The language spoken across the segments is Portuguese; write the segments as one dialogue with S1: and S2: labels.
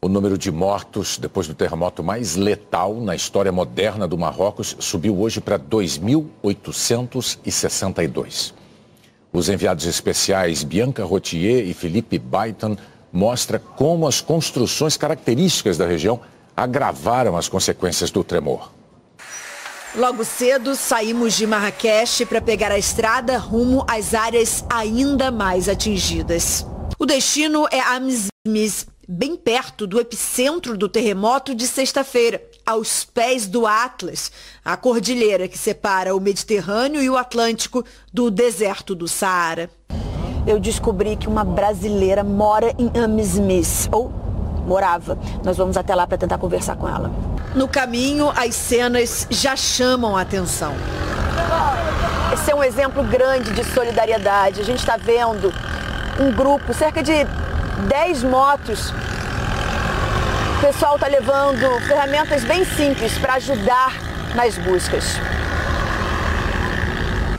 S1: O número de mortos depois do terremoto mais letal na história moderna do Marrocos subiu hoje para 2.862. Os enviados especiais Bianca Rottier e Philippe Baitan mostram como as construções características da região agravaram as consequências do tremor.
S2: Logo cedo, saímos de Marrakech para pegar a estrada rumo às áreas ainda mais atingidas. O destino é Amizmiz, bem perto do epicentro do terremoto de sexta-feira, aos pés do Atlas, a cordilheira que separa o Mediterrâneo e o Atlântico do deserto do Saara. Eu descobri que uma brasileira mora em Amizmiz, ou morava. Nós vamos até lá para tentar conversar com ela. No caminho, as cenas já chamam a atenção. Esse é um exemplo grande de solidariedade. A gente está vendo um grupo, cerca de 10 motos. O pessoal está levando ferramentas bem simples para ajudar nas buscas.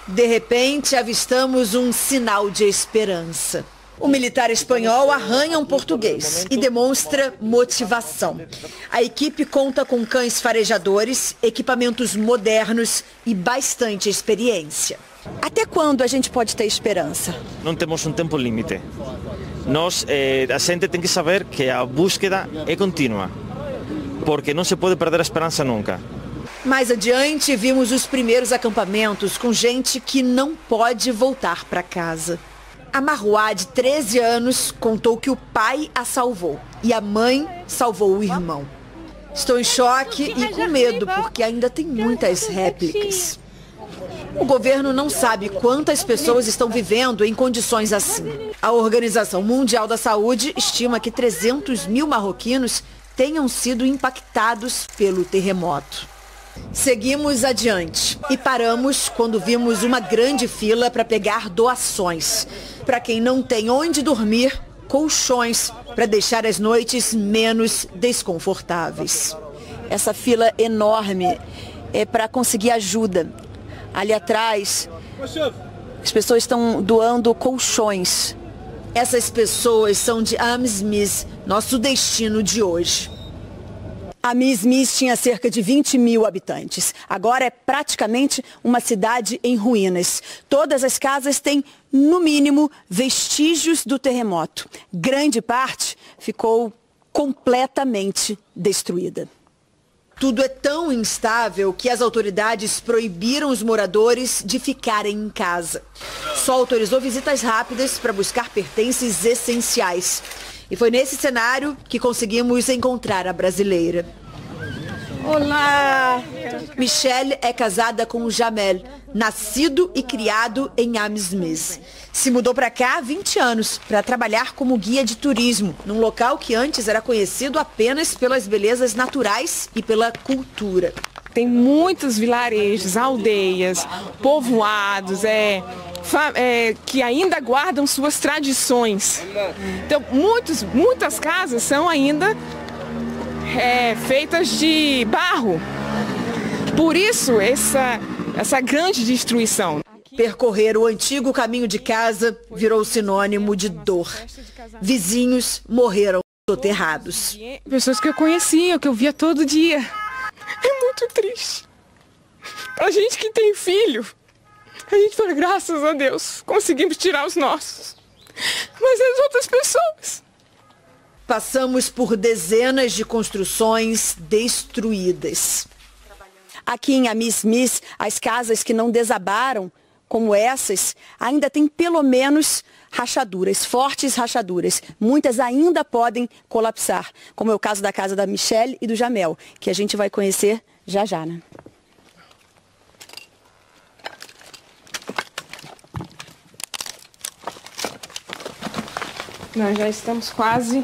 S2: De repente, avistamos um sinal de esperança. O militar espanhol arranha um português e demonstra motivação. A equipe conta com cães farejadores, equipamentos modernos e bastante experiência. Até quando a gente pode ter esperança?
S3: Não temos um tempo limite. A gente tem que saber que a búsqueda é contínua, porque não se pode perder a esperança nunca.
S2: Mais adiante, vimos os primeiros acampamentos com gente que não pode voltar para casa. A Marwa, de 13 anos, contou que o pai a salvou e a mãe salvou o irmão. Estou em choque e com medo, porque ainda tem muitas réplicas. O governo não sabe quantas pessoas estão vivendo em condições assim. A Organização Mundial da Saúde estima que 300 mil marroquinos tenham sido impactados pelo terremoto. Seguimos adiante e paramos quando vimos uma grande fila para pegar doações. Para quem não tem onde dormir, colchões para deixar as noites menos desconfortáveis. Essa fila enorme é para conseguir ajuda. Ali atrás, as pessoas estão doando colchões. Essas pessoas são de Amizmiz, nosso destino de hoje. Amizmiz tinha cerca de 20 mil habitantes. Agora é praticamente uma cidade em ruínas. Todas as casas têm, no mínimo, vestígios do terremoto. Grande parte ficou completamente destruída. Tudo é tão instável que as autoridades proibiram os moradores de ficarem em casa. Só autorizou visitas rápidas para buscar pertences essenciais. E foi nesse cenário que conseguimos encontrar a brasileira. Olá! Michelle é casada com o Jamel, nascido e criado em Amizmiz. Se mudou para cá há 20 anos para trabalhar como guia de turismo, num local que antes era conhecido apenas pelas belezas naturais e pela cultura.
S4: Tem muitos vilarejos, aldeias, povoados, que ainda guardam suas tradições. Então, muitas casas são ainda feitas de barro. Por isso, essa grande destruição.
S2: Percorrer o antigo caminho de casa virou sinônimo de dor. Vizinhos morreram soterrados.
S4: Pessoas que eu conhecia, que eu via todo dia. É muito triste. A gente que tem filho, a gente fala, graças a Deus, conseguimos tirar os nossos. Mas as outras pessoas...
S2: Passamos por dezenas de construções destruídas. Aqui em Amizmiz, as casas que não desabaram, como essas, ainda têm pelo menos rachaduras, fortes rachaduras. Muitas ainda podem colapsar, como é o caso da casa da Michelle e do Jamel, que a gente vai conhecer já já, né?
S4: Nós já estamos quase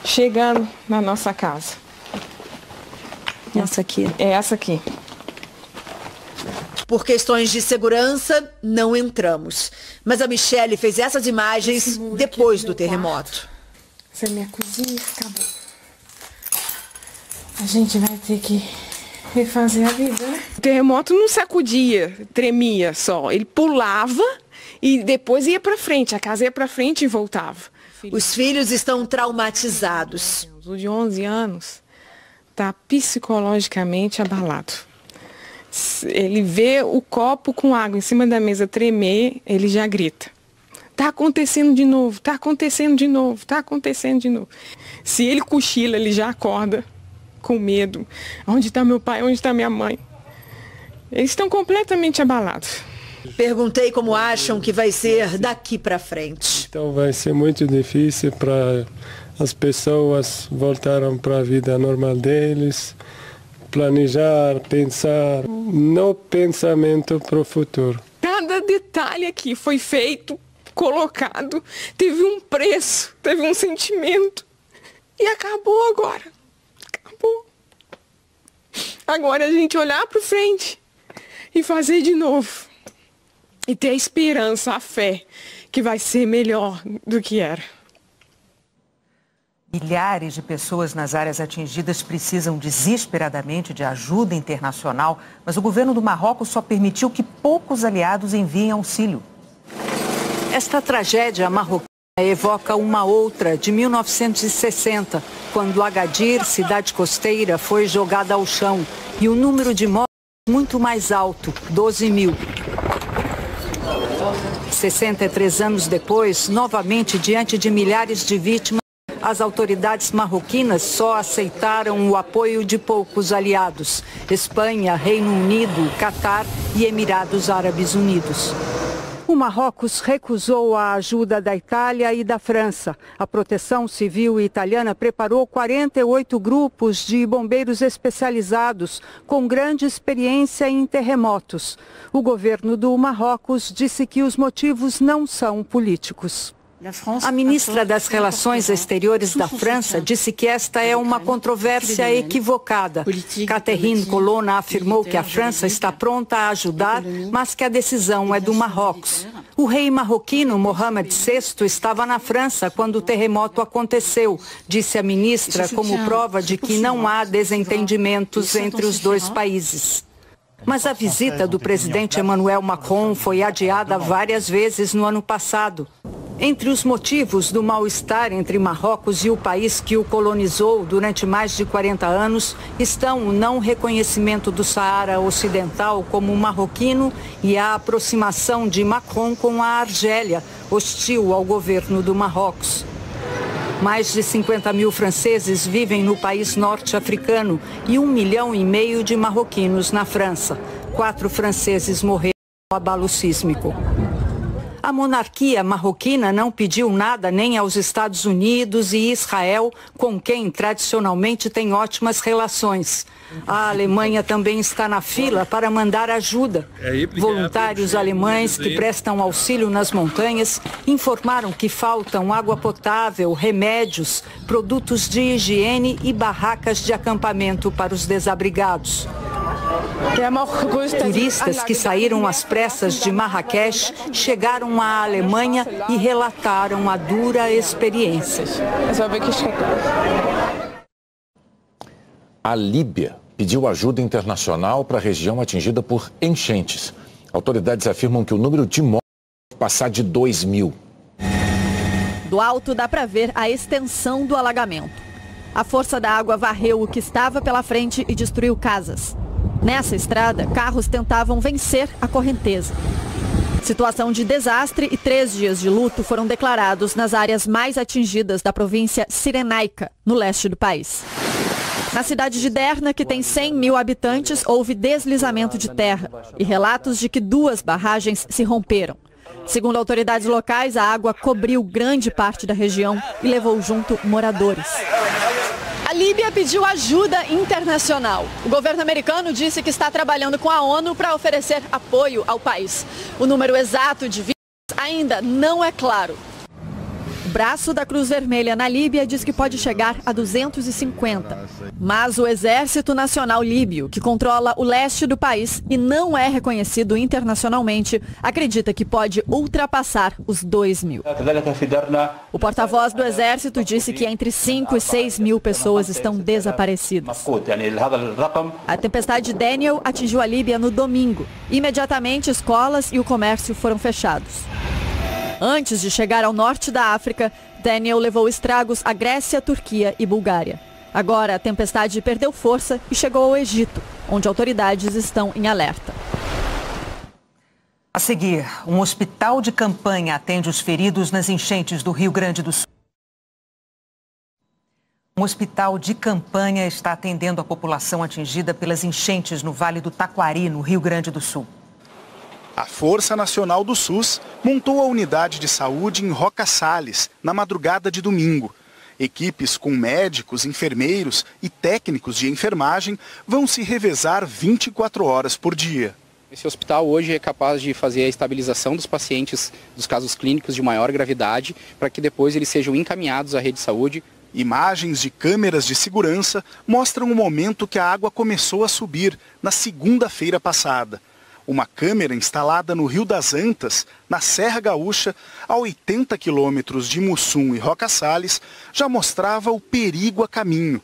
S4: chegando na nossa casa.
S2: Essa aqui.
S4: É essa aqui.
S2: Por questões de segurança, não entramos. Mas a Michelle fez essas imagens depois do terremoto.
S4: Essa é minha cozinha, acabou. A gente vai ter que refazer a vida, né? O terremoto não sacudia, tremia só. Ele pulava e depois ia para frente. A casa ia para frente e voltava.
S2: Os filhos estão traumatizados.
S4: O de 11 anos está psicologicamente abalado. Ele vê o copo com água em cima da mesa tremer, ele já grita. Tá acontecendo de novo, tá acontecendo de novo, tá acontecendo de novo. Se ele cochila, ele já acorda com medo. Onde está meu pai? Onde está minha mãe? Eles estão completamente abalados.
S2: Perguntei como acham que vai ser daqui para frente.
S5: Então vai ser muito difícil para as pessoas voltarem para a vida normal deles, planejar, pensar no pensamento para o futuro.
S4: Cada detalhe aqui foi feito, colocado, teve um preço, teve um sentimento e acabou agora. Acabou. Agora a gente olhar para frente e fazer de novo. E ter a esperança, a fé, que vai ser melhor do que era.
S6: Milhares de pessoas nas áreas atingidas precisam desesperadamente de ajuda internacional, mas o governo do Marrocos só permitiu que poucos aliados enviem auxílio.
S7: Esta tragédia marroquina evoca uma outra de 1960, quando Agadir, cidade costeira, foi jogada ao chão e o número de mortos muito mais alto, 12 mil. 63 anos depois, novamente diante de milhares de vítimas, as autoridades marroquinas só aceitaram o apoio de poucos aliados: Espanha, Reino Unido, Catar e Emirados Árabes Unidos. O Marrocos recusou a ajuda da Itália e da França. A Proteção Civil italiana preparou 48 grupos de bombeiros especializados com grande experiência em terremotos. O governo do Marrocos disse que os motivos não são políticos. A ministra das Relações Exteriores da França disse que esta é uma controvérsia equivocada. Catherine Colonna afirmou que a França está pronta a ajudar, mas que a decisão é do Marrocos. O rei marroquino Mohammed VI estava na França quando o terremoto aconteceu, disse a ministra, como prova de que não há desentendimentos entre os dois países. Mas a visita do presidente Emmanuel Macron foi adiada várias vezes no ano passado. Entre os motivos do mal-estar entre Marrocos e o país que o colonizou durante mais de 40 anos estão o não reconhecimento do Saara Ocidental como marroquino e a aproximação de Macron com a Argélia, hostil ao governo do Marrocos. Mais de 50 mil franceses vivem no país norte-africano e 1,5 milhão de marroquinos na França. 4 franceses morreram no abalo sísmico. A monarquia marroquina não pediu nada nem aos Estados Unidos e Israel, com quem tradicionalmente tem ótimas relações. A Alemanha também está na fila para mandar ajuda. Voluntários alemães que prestam auxílio nas montanhas informaram que faltam água potável, remédios, produtos de higiene e barracas de acampamento para os desabrigados. Turistas que saíram às pressas de Marrakech chegaram à Alemanha e relataram a dura experiência.
S1: A Líbia pediu ajuda internacional para a região atingida por enchentes. Autoridades afirmam que o número de mortos vai passar de 2 mil.
S8: Do alto dá para ver a extensão do alagamento. A força da água varreu o que estava pela frente e destruiu casas. Nessa estrada, carros tentavam vencer a correnteza. Situação de desastre e 3 dias de luto foram declarados nas áreas mais atingidas da província Cirenaica, no leste do país. Na cidade de Derna, que tem 100 mil habitantes, houve deslizamento de terra e relatos de que 2 barragens se romperam. Segundo autoridades locais, a água cobriu grande parte da região e levou junto moradores.
S2: A Líbia pediu ajuda internacional. O governo americano disse que está trabalhando com a ONU para oferecer apoio ao país. O número exato de vítimas ainda não é claro.
S8: O braço da Cruz Vermelha na Líbia diz que pode chegar a 250. Mas o Exército Nacional Líbio, que controla o leste do país e não é reconhecido internacionalmente, acredita que pode ultrapassar os 2 mil. O porta-voz do Exército disse que entre 5 e 6 mil pessoas estão desaparecidas. A tempestade Daniel atingiu a Líbia no domingo. Imediatamente, escolas e o comércio foram fechados. Antes de chegar ao norte da África, Daniel levou estragos à Grécia, Turquia e Bulgária. Agora a tempestade perdeu força e chegou ao Egito, onde autoridades estão em alerta.
S6: A seguir, um hospital de campanha atende os feridos nas enchentes do Rio Grande do Sul. Um hospital de campanha está atendendo a população atingida pelas enchentes no Vale do Taquari, no Rio Grande do Sul.
S9: A Força Nacional do SUS montou a unidade de saúde em Roca Salles, na madrugada de domingo. Equipes com médicos, enfermeiros e técnicos de enfermagem vão se revezar 24 horas por dia.
S10: Esse hospital hoje é capaz de fazer a estabilização dos pacientes dos casos clínicos de maior gravidade, para que depois eles sejam encaminhados à rede de saúde.
S9: Imagens de câmeras de segurança mostram o momento que a água começou a subir, na segunda-feira passada. Uma câmera instalada no Rio das Antas, na Serra Gaúcha, a 80 quilômetros de Mussum e Roca Salles, já mostrava o perigo a caminho.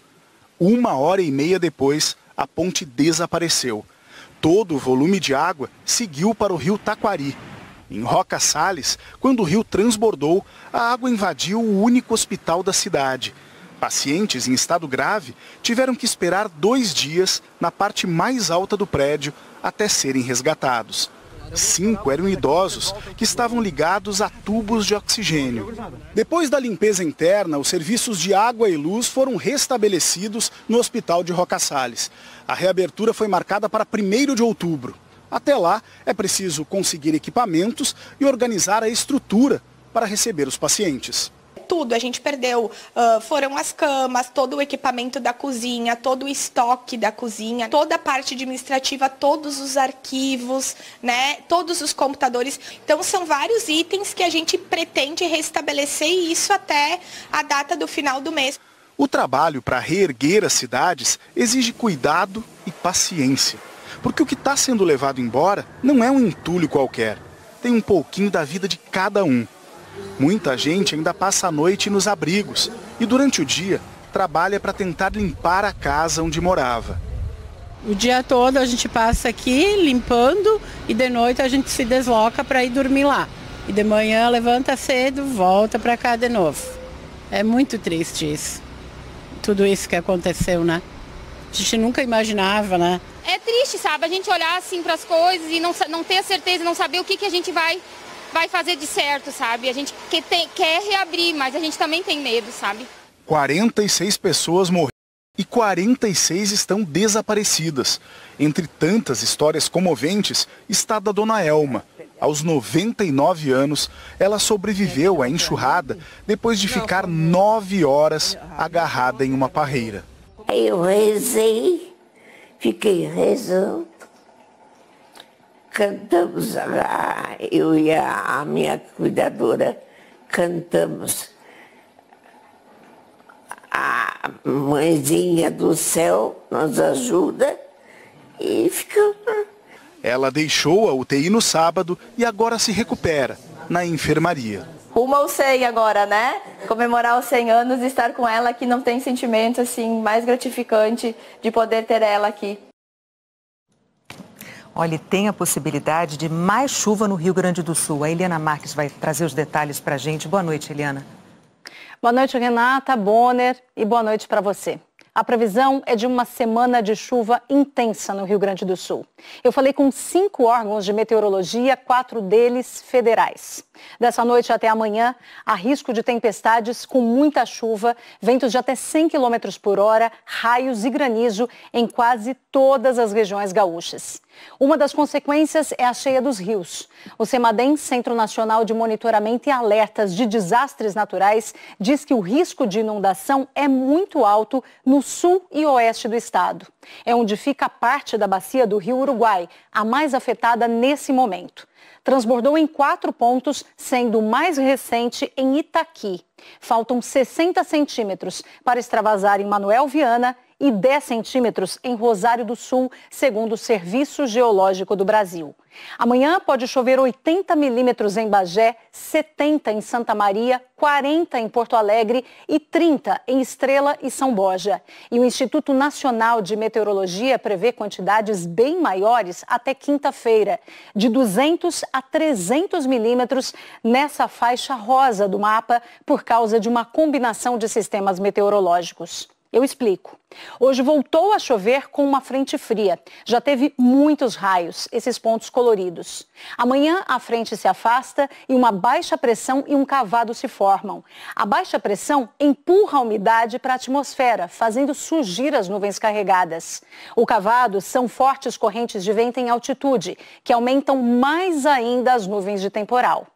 S9: 1h30 depois, a ponte desapareceu. Todo o volume de água seguiu para o rio Taquari. Em Roca Salles, quando o rio transbordou, a água invadiu o único hospital da cidade. Pacientes em estado grave tiveram que esperar 2 dias na parte mais alta do prédio até serem resgatados. 5 eram idosos que estavam ligados a tubos de oxigênio. Depois da limpeza interna, os serviços de água e luz foram restabelecidos no hospital de Roca Salles. A reabertura foi marcada para 1º de outubro. Até lá, é preciso conseguir equipamentos e organizar a estrutura para receber os pacientes.
S11: Tudo, a gente perdeu, foram as camas, todo o equipamento da cozinha, todo o estoque da cozinha, toda a parte administrativa, todos os arquivos, né, todos os computadores. Então são vários itens que a gente pretende restabelecer, e isso até a data do final do mês.
S9: O trabalho para reerguer as cidades exige cuidado e paciência, porque o que está sendo levado embora não é um entulho qualquer, tem um pouquinho da vida de cada um. Muita gente ainda passa a noite nos abrigos e durante o dia trabalha para tentar limpar a casa onde morava.
S12: O dia todo a gente passa aqui limpando e de noite a gente se desloca para ir dormir lá. E de manhã levanta cedo, volta para cá de novo. É muito triste isso. Tudo isso que aconteceu, né? A gente nunca imaginava, né?
S13: É triste, sabe? A gente olhar assim para as coisas e não ter a certeza, não saber o que a gente vai fazer de certo, sabe? A gente quer reabrir, mas a gente também tem medo, sabe?
S9: 46 pessoas morreram e 46 estão desaparecidas. Entre tantas histórias comoventes está a da dona Elma. Aos 99 anos, ela sobreviveu à enxurrada depois de ficar 9 horas agarrada em uma parreira.
S14: Eu rezei, fiquei rezando. Cantamos, eu e a minha cuidadora cantamos a mãezinha do céu nos ajuda e ficamos.
S9: Ela deixou a UTI no sábado e agora se recupera na enfermaria.
S15: Rumo ao 100 agora, né? Comemorar os 100 anos e estar com ela, que não tem sentimento assim mais gratificante de poder ter ela aqui.
S6: Olha, tem a possibilidade de mais chuva no Rio Grande do Sul. A Eliana Marques vai trazer os detalhes para a gente. Boa noite, Eliana.
S16: Boa noite, Renata, Bonner, e boa noite para você. A previsão é de uma semana de chuva intensa no Rio Grande do Sul. Eu falei com 5 órgãos de meteorologia, 4 deles federais. Dessa noite até amanhã, há risco de tempestades com muita chuva, ventos de até 100 km por hora, raios e granizo em quase todas as regiões gaúchas. Uma das consequências é a cheia dos rios. O CEMADEM, Centro Nacional de Monitoramento e Alertas de Desastres Naturais, diz que o risco de inundação é muito alto no sul e oeste do estado. É onde fica parte da bacia do Rio Uruguai, a mais afetada nesse momento. Transbordou em 4 pontos, sendo o mais recente em Itaqui. Faltam 60 centímetros para extravasar em Manuel Viana e 10 centímetros em Rosário do Sul, segundo o Serviço Geológico do Brasil. Amanhã pode chover 80 milímetros em Bagé, 70 em Santa Maria, 40 em Porto Alegre e 30 em Estrela e São Borja. E o Instituto Nacional de Meteorologia prevê quantidades bem maiores até quinta-feira, de 200 a 300 milímetros nessa faixa rosa do mapa por causa de uma combinação de sistemas meteorológicos. Eu explico. Hoje voltou a chover com uma frente fria. Já teve muitos raios, esses pontos coloridos. Amanhã a frente se afasta e uma baixa pressão e um cavado se formam. A baixa pressão empurra a umidade para a atmosfera, fazendo surgir as nuvens carregadas. O cavado são fortes correntes de vento em altitude, que aumentam mais ainda as nuvens de temporal.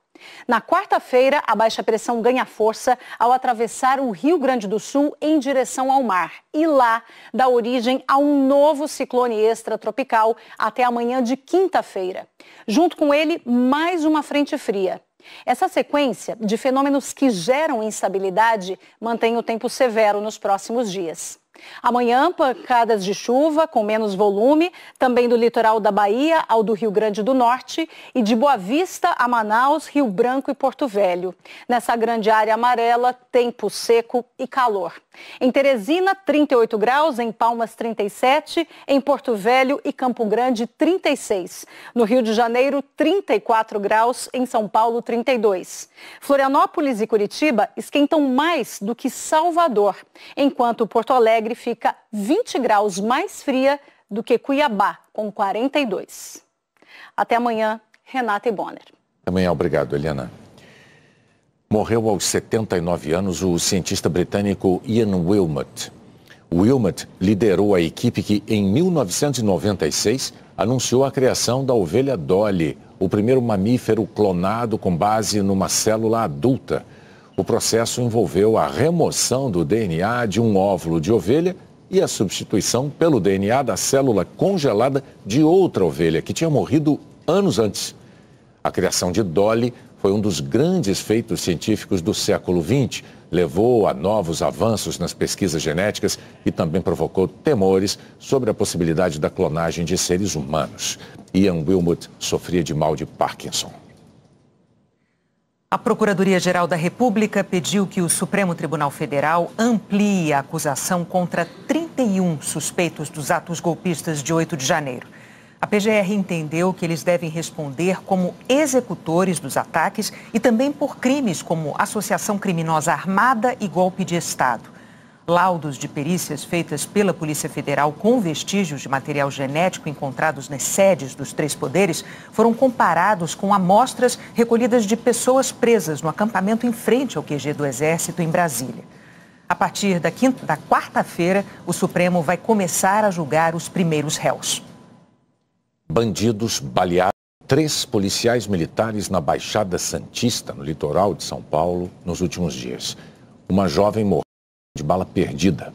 S16: Na quarta-feira, a baixa pressão ganha força ao atravessar o Rio Grande do Sul em direção ao mar. E lá dá origem a um novo ciclone extratropical até amanhã de quinta-feira. Junto com ele, mais uma frente fria. Essa sequência de fenômenos que geram instabilidade mantém o tempo severo nos próximos dias. Amanhã, pancadas de chuva com menos volume, também do litoral da Bahia ao do Rio Grande do Norte e de Boa Vista a Manaus, Rio Branco e Porto Velho. Nessa grande área amarela, tempo seco e calor. Em Teresina, 38 graus, em Palmas, 37, em Porto Velho e Campo Grande, 36. No Rio de Janeiro, 34 graus, em São Paulo, 32. Florianópolis e Curitiba esquentam mais do que Salvador, enquanto Porto Alegre fica 20 graus mais fria do que Cuiabá, com 42. Até amanhã, Renata e Bonner.
S1: Amanhã, obrigado, Eliana. Morreu aos 79 anos o cientista britânico Ian Wilmot. Wilmot liderou a equipe que, em 1996, anunciou a criação da ovelha Dolly, o primeiro mamífero clonado com base numa célula adulta. O processo envolveu a remoção do DNA de um óvulo de ovelha e a substituição pelo DNA da célula congelada de outra ovelha que tinha morrido anos antes. A criação de Dolly foi um dos grandes feitos científicos do século XX. Levou a novos avanços nas pesquisas genéticas e também provocou temores sobre a possibilidade da clonagem de seres humanos. Ian Wilmot sofria de mal de Parkinson.
S6: A Procuradoria-Geral da República pediu que o Supremo Tribunal Federal amplie a acusação contra 31 suspeitos dos atos golpistas de 8 de janeiro. A PGR entendeu que eles devem responder como executores dos ataques e também por crimes como associação criminosa armada e golpe de Estado. Laudos de perícias feitas pela Polícia Federal com vestígios de material genético encontrados nas sedes dos três poderes foram comparados com amostras recolhidas de pessoas presas no acampamento em frente ao QG do Exército em Brasília. A partir da quarta-feira, o Supremo vai começar a julgar os primeiros réus.
S1: Bandidos balearam 3 policiais militares na Baixada Santista, no litoral de São Paulo, nos últimos dias. Uma jovem morreu de bala perdida.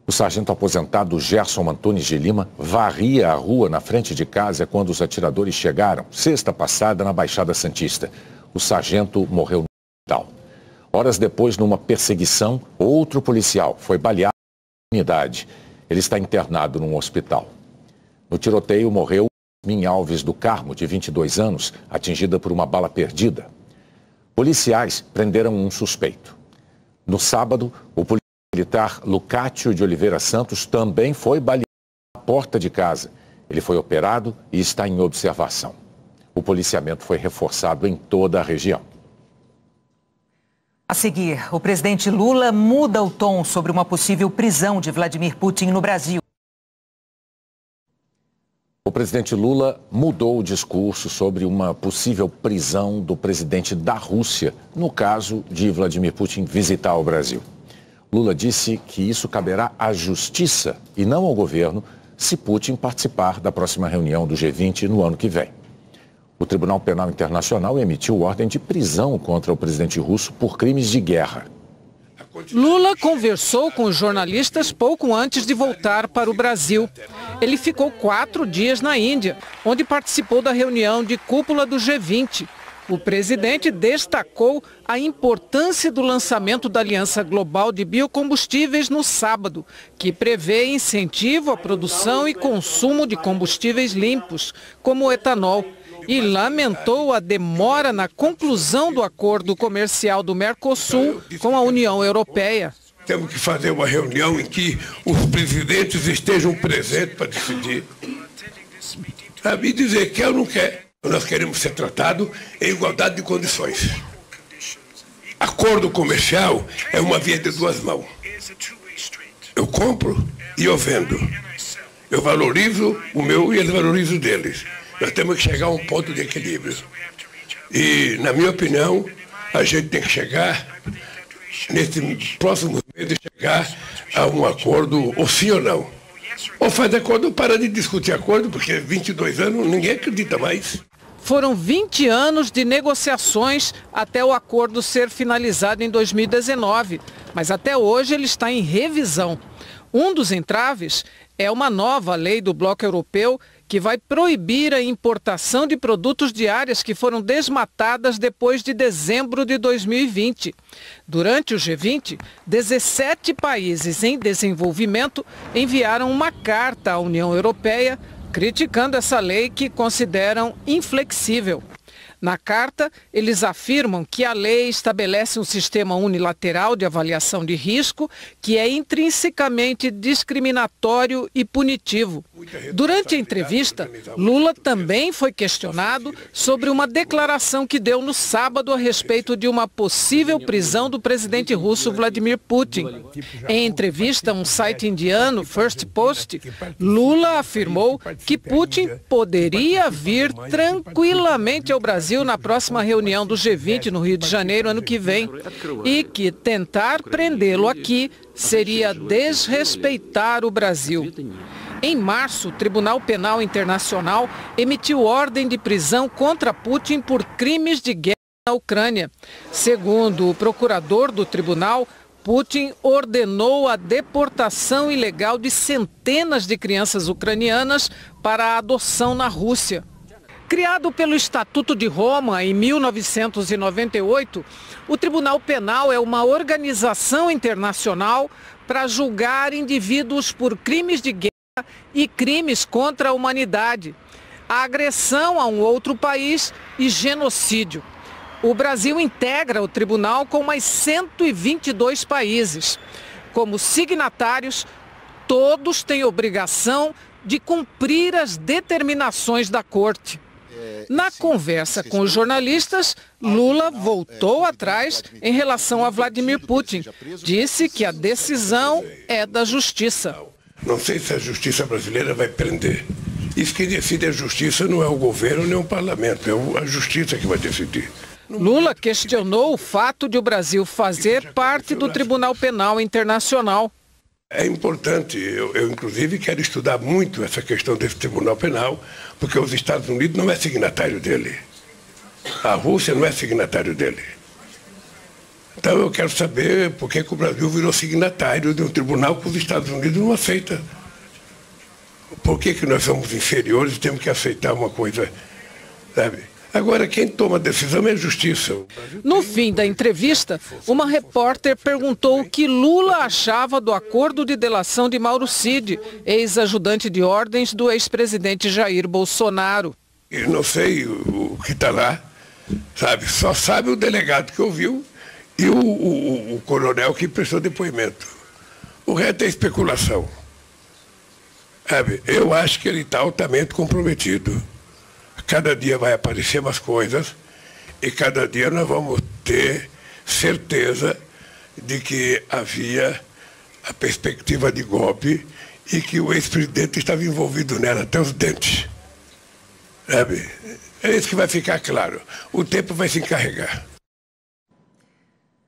S1: O sargento aposentado Gerson Antunes de Lima varria a rua na frente de casa quando os atiradores chegaram, sexta passada, na Baixada Santista. O sargento morreu no hospital. Horas depois, numa perseguição, outro policial foi baleado na unidade. Ele está internado num hospital. No tiroteio morreu Min Alves do Carmo, de 22 anos, atingida por uma bala perdida. Policiais prenderam um suspeito. No sábado, o policial militar Lucátio de Oliveira Santos também foi baleado na porta de casa. Ele foi operado e está em observação. O policiamento foi reforçado em toda a região.
S6: A seguir, o presidente Lula muda o tom sobre uma possível prisão de Vladimir Putin no Brasil.
S1: O presidente Lula mudou o discurso sobre uma possível prisão do presidente da Rússia, no caso de Vladimir Putin visitar o Brasil. Lula disse que isso caberá à justiça e não ao governo se Putin participar da próxima reunião do G20 no ano que vem. O Tribunal Penal Internacional emitiu ordem de prisão contra o presidente russo por crimes de guerra.
S17: Lula conversou com os jornalistas pouco antes de voltar para o Brasil. Ele ficou 4 dias na Índia, onde participou da reunião de cúpula do G20. O presidente destacou a importância do lançamento da Aliança Global de Biocombustíveis no sábado, que prevê incentivo à produção e consumo de combustíveis limpos, como o etanol, e lamentou a demora na conclusão do acordo comercial do Mercosul com a União Europeia.
S18: Temos que fazer uma reunião em que os presidentes estejam presentes para decidir. Sabe dizer quer ou não quer. Nós queremos ser tratados em igualdade de condições. Acordo comercial é uma via de duas mãos. Eu compro e eu vendo. Eu valorizo o meu e eles valorizam o deles. Nós temos que chegar a um ponto de equilíbrio. E, na minha opinião, a gente tem que chegar, nesse próximo mês, chegar a um acordo, ou sim ou não. Ou faz acordo ou para de discutir acordo, porque 22 anos ninguém acredita mais.
S17: Foram 20 anos de negociações até o acordo ser finalizado em 2019, mas até hoje ele está em revisão. Um dos entraves é uma nova lei do Bloco Europeu que vai proibir a importação de produtos de áreas que foram desmatadas depois de dezembro de 2020. Durante o G20, 17 países em desenvolvimento enviaram uma carta à União Europeia criticando essa lei que consideram inflexível. Na carta, eles afirmam que a lei estabelece um sistema unilateral de avaliação de risco que é intrinsecamente discriminatório e punitivo. Durante a entrevista, Lula também foi questionado sobre uma declaração que deu no sábado a respeito de uma possível prisão do presidente russo Vladimir Putin. Em entrevista a um site indiano, First Post, Lula afirmou que Putin poderia vir tranquilamente ao Brasil na próxima reunião do G20 no Rio de Janeiro ano que vem e que tentar prendê-lo aqui seria desrespeitar o Brasil. Em março, o Tribunal Penal Internacional emitiu ordem de prisão contra Putin por crimes de guerra na Ucrânia. Segundo o procurador do tribunal, Putin ordenou a deportação ilegal de centenas de crianças ucranianas para a adoção na Rússia. Criado pelo Estatuto de Roma em 1998, o Tribunal Penal é uma organização internacional para julgar indivíduos por crimes de guerra e crimes contra a humanidade, a agressão a um outro país e genocídio. O Brasil integra o tribunal com mais 122 países. Como signatários, todos têm obrigação de cumprir as determinações da Corte. Na conversa com os jornalistas, Lula voltou atrás em relação a Vladimir Putin. Disse que a decisão é da justiça.
S18: Não sei se a justiça brasileira vai prender. Isso que decide a justiça não é o governo nem o parlamento, é a justiça que vai decidir.
S17: Lula questionou o fato de o Brasil fazer parte do Tribunal Penal Internacional.
S18: É importante, eu inclusive quero estudar muito essa questão desse Tribunal Penal, porque os Estados Unidos não é signatário dele. A Rússia não é signatário dele. Então eu quero saber por que o Brasil virou signatário de um tribunal que os Estados Unidos não aceita. Por que nós somos inferiores e temos que aceitar uma coisa, sabe? Agora, quem toma a decisão é a justiça.
S17: No fim da entrevista, uma repórter perguntou o que Lula achava do acordo de delação de Mauro Cid, ex-ajudante de ordens do ex-presidente Jair Bolsonaro.
S18: Eu não sei o que está lá, sabe? Só sabe o delegado que ouviu e o coronel que prestou depoimento. O resto é especulação. Sabe? Eu acho que ele está altamente comprometido. Cada dia vai aparecer mais coisas e cada dia nós vamos ter certeza de que havia a perspectiva de golpe e que o ex-presidente estava envolvido nela até os dentes. Sabe? É isso que vai ficar claro. O tempo vai se encarregar.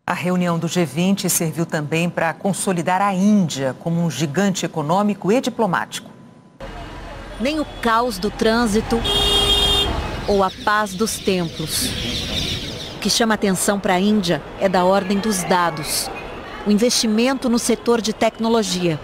S6: A reunião do G20 serviu também para consolidar a Índia como um gigante econômico e diplomático.
S8: Nem o caos do trânsito ou a paz dos templos. O que chama atenção para a Índia é da ordem dos dados, o investimento no setor de tecnologia.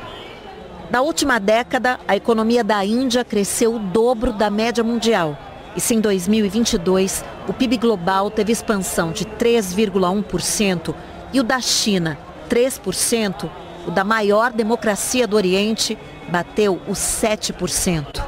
S8: Na última década, a economia da Índia cresceu o dobro da média mundial E se em 2022 o PIB global teve expansão de 3,1% e o da China 3%, o da maior democracia do Oriente bateu os 7%.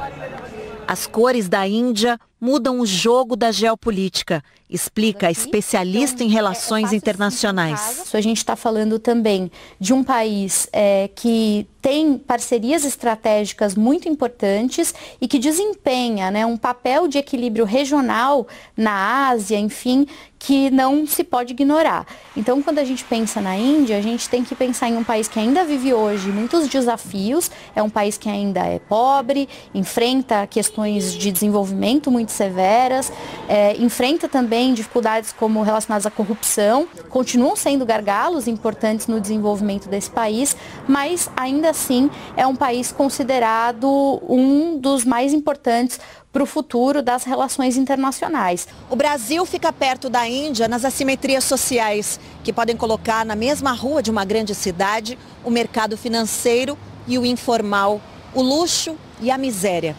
S8: As cores da Índia mudam o jogo da geopolítica, explica a especialista em relações internacionais.
S19: A gente está falando também de um país que tem parcerias estratégicas muito importantes e que desempenha, né, um papel de equilíbrio regional na Ásia, enfim, que não se pode ignorar. Então, quando a gente pensa na Índia, a gente tem que pensar em um país que ainda vive hoje muitos desafios, é um país que ainda é pobre, enfrenta questões de desenvolvimento muito severas, enfrenta também dificuldades como relacionadas à corrupção, continuam sendo gargalos importantes no desenvolvimento desse país, mas ainda assim é um país considerado um dos mais importantes para o futuro das relações internacionais.
S2: O Brasil fica perto da Índia nas assimetrias sociais, que podem colocar na mesma rua de uma grande cidade o mercado financeiro e o informal, o luxo e a miséria.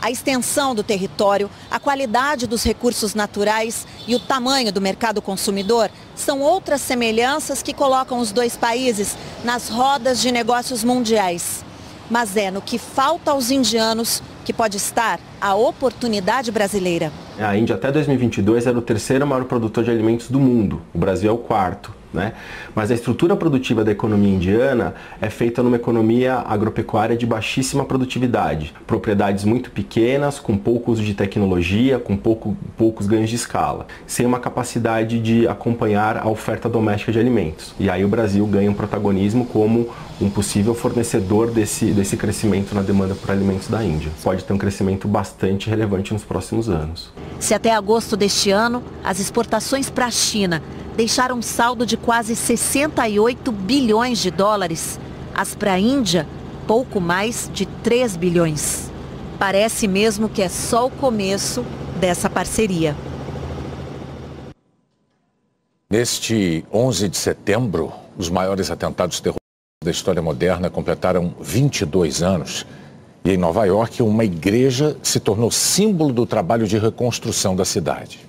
S2: A extensão do território, a qualidade dos recursos naturais e o tamanho do mercado consumidor são outras semelhanças que colocam os dois países nas rodas de negócios mundiais. Mas é no que falta aos indianos que pode estar a oportunidade brasileira.
S20: A Índia até 2022 era o terceiro maior produtor de alimentos do mundo. O Brasil é o quarto. Né? Mas a estrutura produtiva da economia indiana é feita numa economia agropecuária de baixíssima produtividade. Propriedades muito pequenas, com pouco uso de tecnologia, com poucos ganhos de escala, sem uma capacidade de acompanhar a oferta doméstica de alimentos. E aí o Brasil ganha um protagonismo como um possível fornecedor desse crescimento na demanda por alimentos da Índia. Pode ter um crescimento bastante relevante nos próximos anos.
S8: Se até agosto deste ano, as exportações para a China deixaram um saldo de quase 68 bilhões de dólares, as para a Índia, pouco mais de 3 bilhões. Parece mesmo que é só o começo dessa parceria.
S1: Neste 11 de setembro, os maiores atentados terroristas da história moderna completaram 22 anos. E em Nova York, uma igreja se tornou símbolo do trabalho de reconstrução da cidade.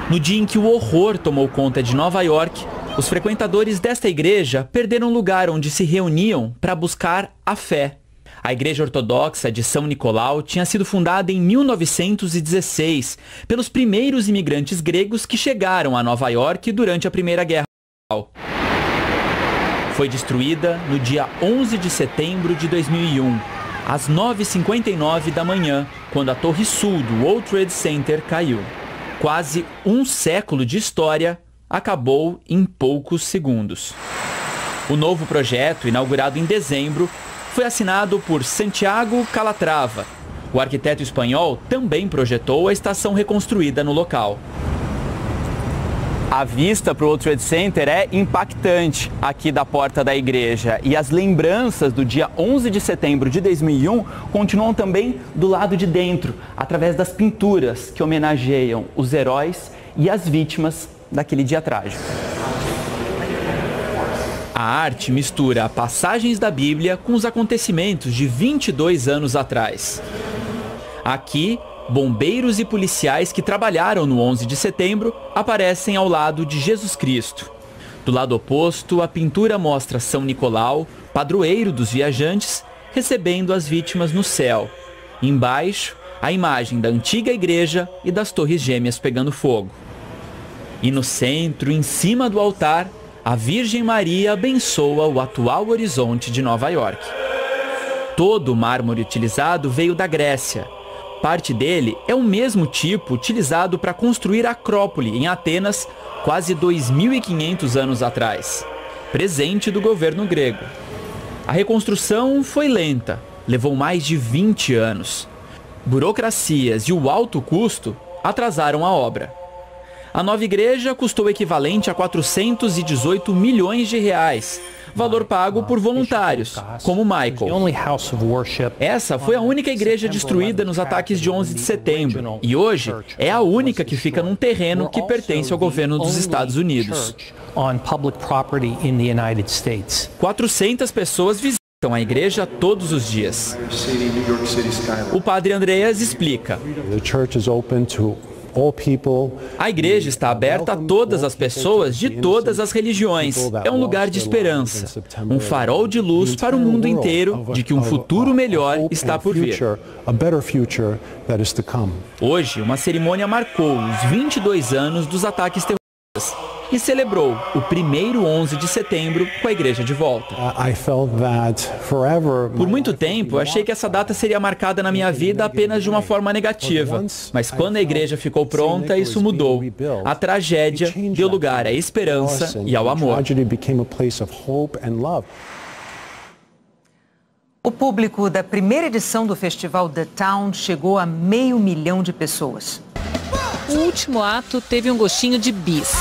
S21: No dia em que o horror tomou conta de Nova York, os frequentadores desta igreja perderam o lugar onde se reuniam para buscar a fé. A Igreja Ortodoxa de São Nicolau tinha sido fundada em 1916 pelos primeiros imigrantes gregos que chegaram a Nova York durante a Primeira Guerra Mundial. Foi destruída no dia 11 de setembro de 2001, às 9h59 da manhã, quando a Torre Sul do World Trade Center caiu. Quase um século de história acabou em poucos segundos. O novo projeto, inaugurado em dezembro, foi assinado por Santiago Calatrava. O arquiteto espanhol também projetou a estação reconstruída no local. A vista para o World Trade Center é impactante aqui da porta da igreja. E as lembranças do dia 11 de setembro de 2001 continuam também do lado de dentro, através das pinturas que homenageiam os heróis e as vítimas daquele dia trágico. A arte mistura passagens da Bíblia com os acontecimentos de 22 anos atrás. Aqui, bombeiros e policiais que trabalharam no 11 de setembro aparecem ao lado de Jesus Cristo. Do lado oposto, a pintura mostra São Nicolau, padroeiro dos viajantes, recebendo as vítimas no céu. Embaixo, a imagem da antiga igreja e das torres gêmeas pegando fogo. E no centro, em cima do altar, a Virgem Maria abençoa o atual horizonte de Nova York. Todo o mármore utilizado veio da Grécia. Parte dele é o mesmo tipo utilizado para construir a Acrópole, em Atenas, quase 2.500 anos atrás. Presente do governo grego. A reconstrução foi lenta, levou mais de 20 anos. Burocracias e o alto custo atrasaram a obra. A nova igreja custou o equivalente a 418 milhões de reais, valor pago por voluntários, como Michael. Essa foi a única igreja destruída nos ataques de 11 de setembro e hoje é a única que fica num terreno que pertence ao governo dos Estados Unidos. 400 pessoas Estão à igreja todos os dias. O padre Andreas explica. A igreja está aberta a todas as pessoas de todas as religiões. É um lugar de esperança, um farol de luz para o mundo inteiro de que um futuro melhor está por vir. Hoje, uma cerimônia marcou os 22 anos dos ataques terroristas e celebrou o primeiro 11 de setembro com a igreja de volta. Por muito tempo, achei que essa data seria marcada na minha vida apenas de uma forma negativa. Mas quando a igreja ficou pronta, isso mudou. A tragédia deu lugar à esperança e ao amor.
S6: O público da primeira edição do festival The Town chegou a 500 mil de pessoas.
S3: O último ato teve um gostinho de bis.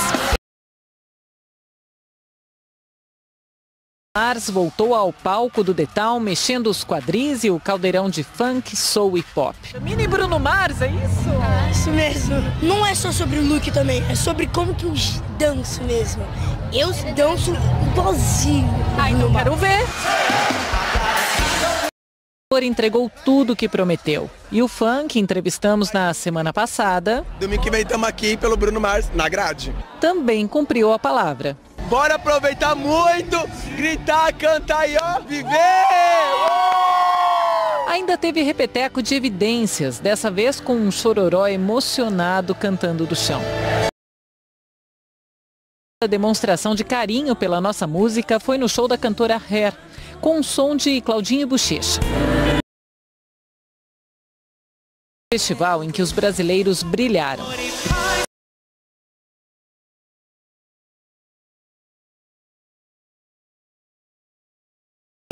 S3: Mars voltou ao palco do The Town, mexendo os quadris e o caldeirão de funk, soul e pop.
S4: Mini Bruno Mars, é isso?
S22: Isso mesmo. Não é só sobre o look também, é sobre como que eu danço mesmo. Eu danço igualzinho.
S3: Ai, não quero ver. O cantor entregou tudo o que prometeu. E o funk, entrevistamos na semana passada.
S23: Domingo que vem estamos aqui pelo Bruno Mars, na grade.
S3: Também cumpriu a palavra.
S23: Bora aproveitar muito, gritar, cantar e ó, viver!
S3: Ainda teve repeteco de evidências, dessa vez com um chororó emocionado cantando do chão. A demonstração de carinho pela nossa música foi no show da cantora Hair, com um som de Claudinho Bochecha. Festival em que os brasileiros brilharam.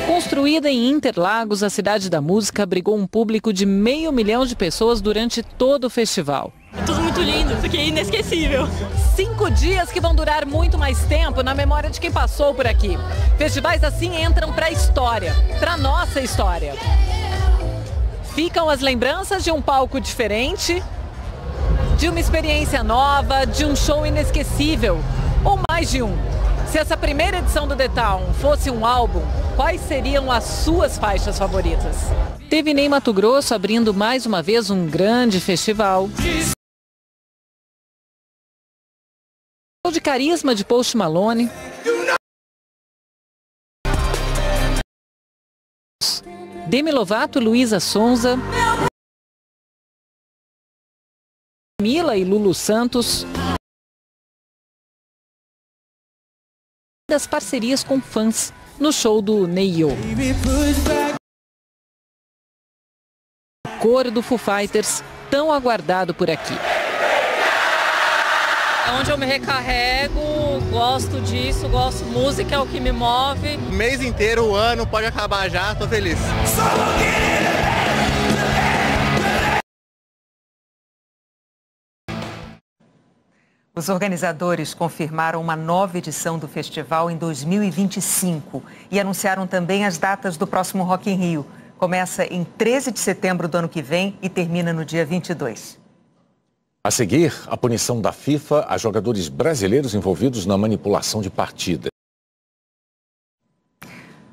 S3: Construída em Interlagos, a Cidade da Música abrigou um público de 500 mil de pessoas durante todo o festival.
S22: É tudo muito lindo, isso aqui é inesquecível.
S3: 5 dias que vão durar muito mais tempo na memória de quem passou por aqui. Festivais assim entram para a história, para nossa história. Ficam as lembranças de um palco diferente, de uma experiência nova, de um show inesquecível, ou mais de um. Se essa primeira edição do The Town fosse um álbum, quais seriam as suas faixas favoritas? Teve Ney Matogrosso abrindo mais uma vez um grande festival. Show de carisma de Post Malone. Demi Lovato, Luísa Sonza. Mila e Lulu Santos. Das parcerias com fãs no show do Ney-Yo. O coro do Foo Fighters, tão aguardado por aqui.
S24: É onde eu me recarrego, gosto disso, gosto, música é o que me move.
S23: O mês inteiro, o ano pode acabar já, tô feliz.
S6: Os organizadores confirmaram uma nova edição do festival em 2025 e anunciaram também as datas do próximo Rock in Rio. Começa em 13 de setembro do ano que vem e termina no dia 22.
S1: A seguir, a punição da FIFA a jogadores brasileiros envolvidos na manipulação de partida.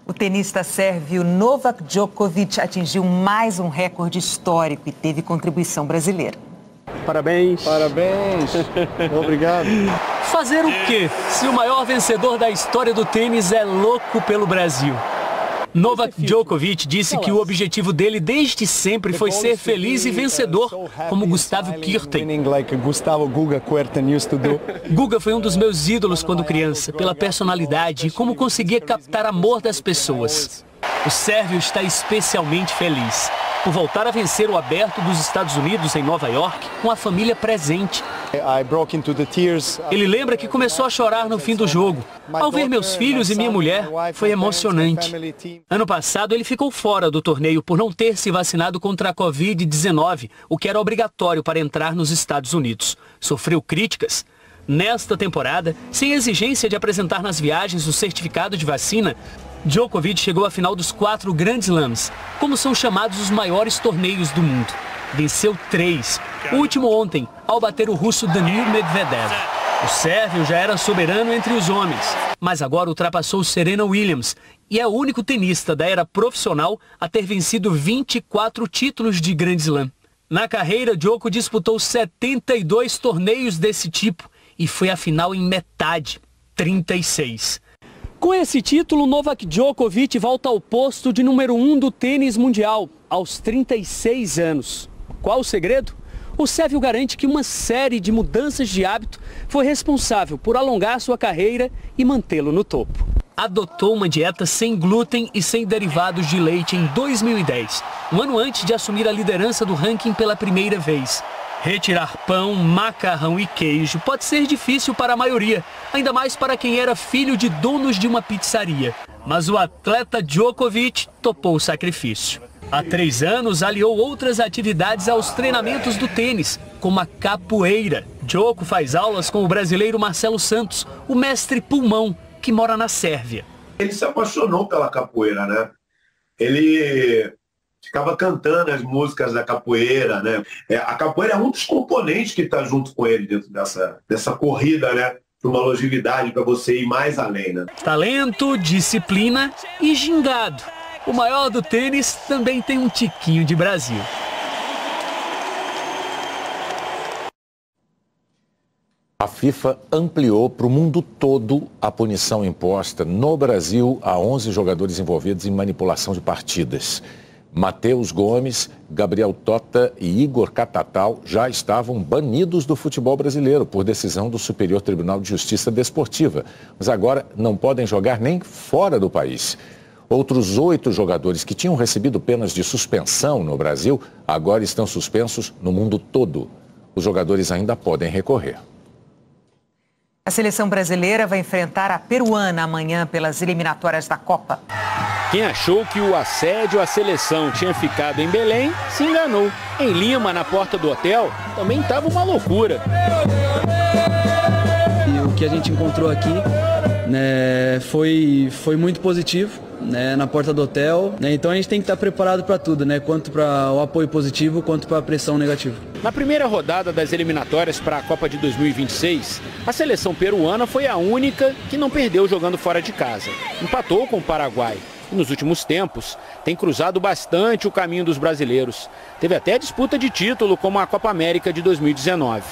S6: O tenista sérvio Novak Djokovic atingiu mais um recorde histórico e teve contribuição brasileira.
S23: Parabéns. Parabéns. Obrigado.
S25: Fazer o quê se o maior vencedor da história do tênis é louco pelo Brasil? Novak Djokovic disse que o objetivo dele desde sempre foi ser feliz e vencedor, como Gustavo Kuerten. Guga foi um dos meus ídolos quando criança, pela personalidade e como conseguia captar amor das pessoas. O sérvio está especialmente feliz por voltar a vencer o Aberto dos Estados Unidos em Nova York com a família presente. Ele lembra que começou a chorar no fim do jogo. Ao ver meus filhos e minha mulher, foi emocionante. Ano passado, ele ficou fora do torneio por não ter se vacinado contra a Covid-19, o que era obrigatório para entrar nos Estados Unidos. Sofreu críticas. Nesta temporada, sem exigência de apresentar nas viagens o certificado de vacina, Djokovic chegou à final dos 4 Grand Slams, como são chamados os maiores torneios do mundo. Venceu 3, o último ontem, ao bater o russo Danil Medvedev. O sérvio já era soberano entre os homens, mas agora ultrapassou Serena Williams e é o único tenista da era profissional a ter vencido 24 títulos de Grand Slam. Na carreira, Djoko disputou 72 torneios desse tipo e foi à final em metade, 36. Com esse título, Novak Djokovic volta ao posto de número 1 do tênis mundial, aos 36 anos. Qual o segredo? O Sérvio garante que uma série de mudanças de hábito foi responsável por alongar sua carreira e mantê-lo no topo. Adotou uma dieta sem glúten e sem derivados de leite em 2010, um ano antes de assumir a liderança do ranking pela primeira vez. Retirar pão, macarrão e queijo pode ser difícil para a maioria, ainda mais para quem era filho de donos de uma pizzaria. Mas o atleta Djokovic topou o sacrifício. Há 3 anos, aliou outras atividades aos treinamentos do tênis, como a capoeira. Djoko faz aulas com o brasileiro Marcelo Santos, o mestre pulmão, que mora na Sérvia.
S5: Ele se apaixonou pela capoeira, né? Ele ficava cantando as músicas da capoeira, né? A capoeira é um dos componentes que está junto com ele dentro dessa corrida, né? Para uma longevidade, para você ir mais além, né?
S25: Talento, disciplina e gingado. O maior do tênis também tem um tiquinho de Brasil.
S1: A FIFA ampliou para o mundo todo a punição imposta no Brasil a 11 jogadores envolvidos em manipulação de partidas. Matheus Gomes, Gabriel Tota e Igor Catatal já estavam banidos do futebol brasileiro por decisão do Superior Tribunal de Justiça Desportiva, mas agora não podem jogar nem fora do país. Outros 8 jogadores que tinham recebido penas de suspensão no Brasil agora estão suspensos no mundo todo. Os jogadores ainda podem recorrer.
S6: A seleção brasileira vai enfrentar a peruana amanhã pelas eliminatórias da Copa.
S7: Quem achou que o assédio à seleção tinha ficado em Belém, se enganou. Em Lima, na porta do hotel, também estava uma loucura.
S10: E o que a gente encontrou aqui, né, foi muito positivo, né, na porta do hotel, né, então a gente tem que estar preparado para tudo, né, quanto para o apoio positivo, quanto para a pressão negativa.
S7: Na primeira rodada das eliminatórias para a Copa de 2026, a seleção peruana foi a única que não perdeu jogando fora de casa. Empatou com o Paraguai. E nos últimos tempos, tem cruzado bastante o caminho dos brasileiros. Teve até disputa de título, como a Copa América de 2019.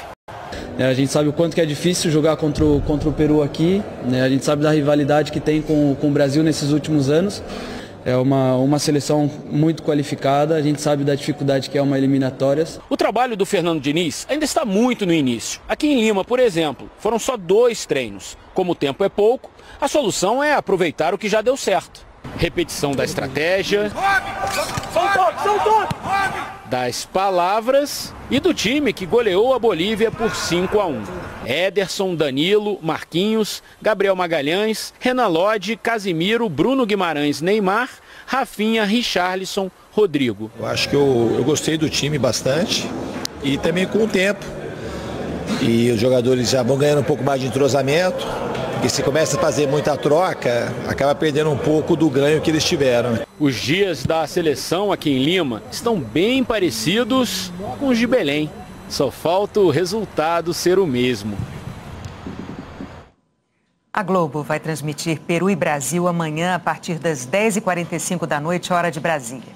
S10: A gente sabe o quanto que é difícil jogar contra o Peru aqui, né? A gente sabe da rivalidade que tem com o Brasil nesses últimos anos. É uma seleção muito qualificada, a gente sabe da dificuldade que é uma eliminatórias.
S7: O trabalho do Fernando Diniz ainda está muito no início. Aqui em Lima, por exemplo, foram só 2 treinos. Como o tempo é pouco, a solução é aproveitar o que já deu certo. Repetição da estratégia, das palavras e do time que goleou a Bolívia por 5-1. Ederson, Danilo, Marquinhos, Gabriel Magalhães, Renan Lodge, Casimiro, Bruno Guimarães, Neymar, Rafinha, Richarlison, Rodrigo.
S11: Eu acho que eu gostei do time bastante e também com o tempo. E os jogadores já vão ganhando um pouco mais de entrosamento. E se começa a fazer muita troca, acaba perdendo um pouco do ganho que eles tiveram.
S7: Os dias da seleção aqui em Lima estão bem parecidos com os de Belém. Só falta o resultado ser o mesmo.
S6: A Globo vai transmitir Peru e Brasil amanhã a partir das 10h45 da noite, hora de Brasília.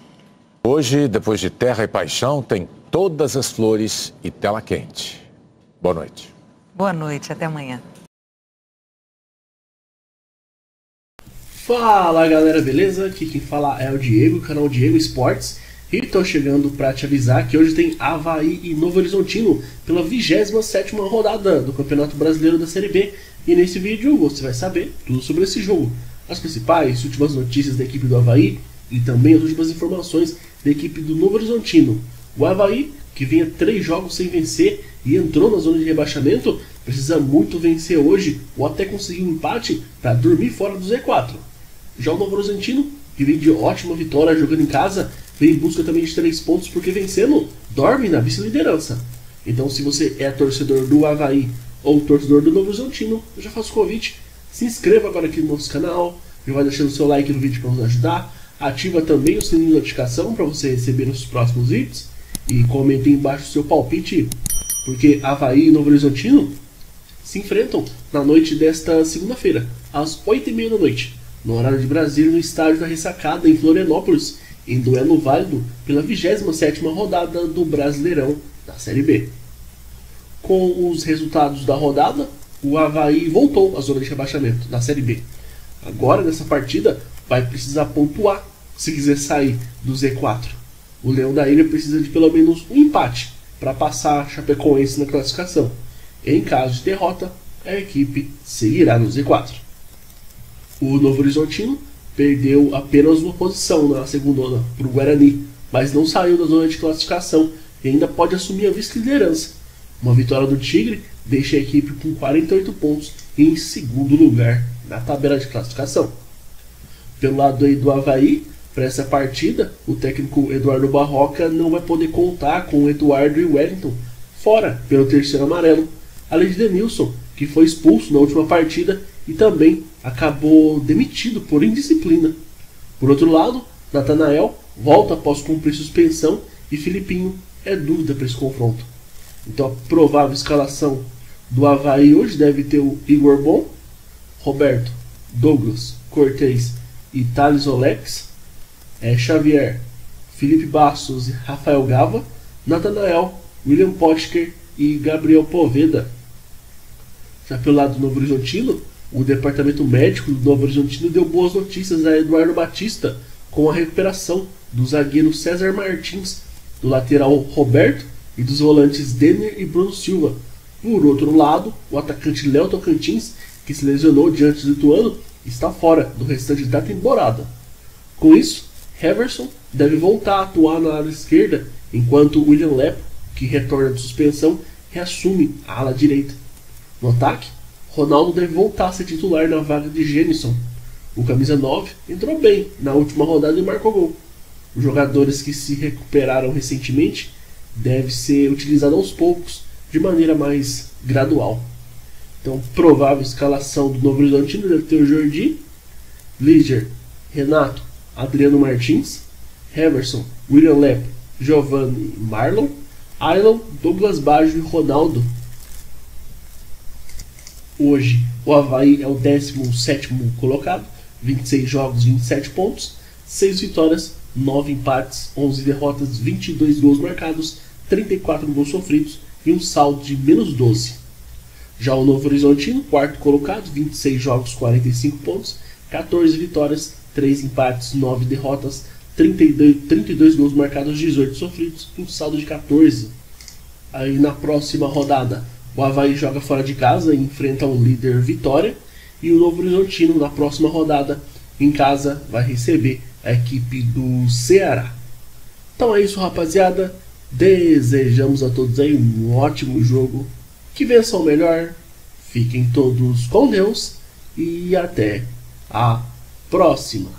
S1: Hoje, depois de Terra e Paixão, tem Todas as Flores e Tela Quente. Boa noite.
S6: Boa noite, até amanhã.
S12: Fala galera, beleza? Aqui quem fala é o Diego, canal Diego Esportes. E tô chegando pra te avisar que hoje tem Avaí e Novo Horizontino pela 27ª rodada do Campeonato Brasileiro da Série B. E nesse vídeo você vai saber tudo sobre esse jogo. As principais últimas notícias da equipe do Avaí e também as últimas informações da equipe do Novo Horizontino. O Avaí, que vinha 3 jogos sem vencer e entrou na zona de rebaixamento, precisa muito vencer hoje ou até conseguir um empate para dormir fora do Z4. Já o Novo Horizontino, que vem de ótima vitória jogando em casa, vem em busca também de 3 pontos, porque vencendo, dorme na vice-liderança. Então, se você é torcedor do Avaí ou torcedor do Novo Horizontino, eu já faço o convite, se inscreva agora aqui no nosso canal, já vai deixando o seu like no vídeo para nos ajudar, ativa também o sininho de notificação para você receber os próximos vídeos, e comente aí embaixo o seu palpite, porque Avaí e Novo Horizontino se enfrentam na noite desta segunda-feira. às 8h30 da noite, no horário de Brasília, no estádio da Ressacada, em Florianópolis, em duelo válido pela 27ª rodada do Brasileirão da Série B. Com os resultados da rodada, o Avaí voltou à zona de rebaixamento da Série B. Agora, nessa partida, vai precisar pontuar se quiser sair do Z4. O Leão da Ilha precisa de pelo menos um empate para passar a Chapecoense na classificação. Em caso de derrota, a equipe seguirá no Z4. O Novo Horizontino perdeu apenas uma posição na segundona para o Guarani, mas não saiu da zona de classificação e ainda pode assumir a vice-liderança. Uma vitória do Tigre deixa a equipe com 48 pontos e em segundo lugar na tabela de classificação. Pelo lado aí do Avaí, para essa partida, o técnico Eduardo Barroca não vai poder contar com o Eduardo e o Wellington fora pelo terceiro amarelo, além de Denilson, que foi expulso na última partida e também acabou demitido por indisciplina. Por outro lado, Natanael volta após cumprir suspensão e Filipinho é dúvida para esse confronto. Então a provável escalação do Avaí hoje deve ter o Igor Bom, Roberto, Douglas, Cortez e Thales Olex, Xavier, Felipe Bastos e Rafael Gava, Natanael, William Potker e Gabriel Poveda. Já pelo lado do Novo Horizontino, o departamento médico do Novo Horizontino deu boas notícias a Eduardo Batista com a recuperação do zagueiro César Martins, do lateral Roberto e dos volantes Denner e Bruno Silva. Por outro lado, o atacante Léo Tocantins, que se lesionou diante do Ituano, está fora do restante da temporada. Com isso, Heverson deve voltar a atuar na ala esquerda, enquanto William Lepo, que retorna de suspensão, reassume a ala direita. No ataque, Ronaldo deve voltar a ser titular na vaga de Jenison. O camisa 9 entrou bem na última rodada e marcou gol. Os jogadores que se recuperaram recentemente devem ser utilizados aos poucos, de maneira mais gradual. Então, provável escalação do Novo Horizontino deve ter o Jordi, Liger, Renato, Adriano Martins, Heverson, William Lepo, Giovanni e Marlon, Ailon, Douglas Baggio e Ronaldo. Hoje, o Avaí é o 17º colocado, 26 jogos, 27 pontos, 6 vitórias, 9 empates, 11 derrotas, 22 gols marcados, 34 gols sofridos e um saldo de menos 12. Já o Novo Horizontino, 4º colocado, 26 jogos, 45 pontos, 14 vitórias, 3 empates, 9 derrotas, 32 gols marcados, 18 sofridos e um saldo de 14. Aí na próxima rodada, o Avaí joga fora de casa e enfrenta o líder Vitória, e o Novo Horizontino na próxima rodada em casa vai receber a equipe do Ceará. Então é isso, rapaziada. Desejamos a todos aí um ótimo jogo, que vençam o melhor, fiquem todos com Deus e até a próxima.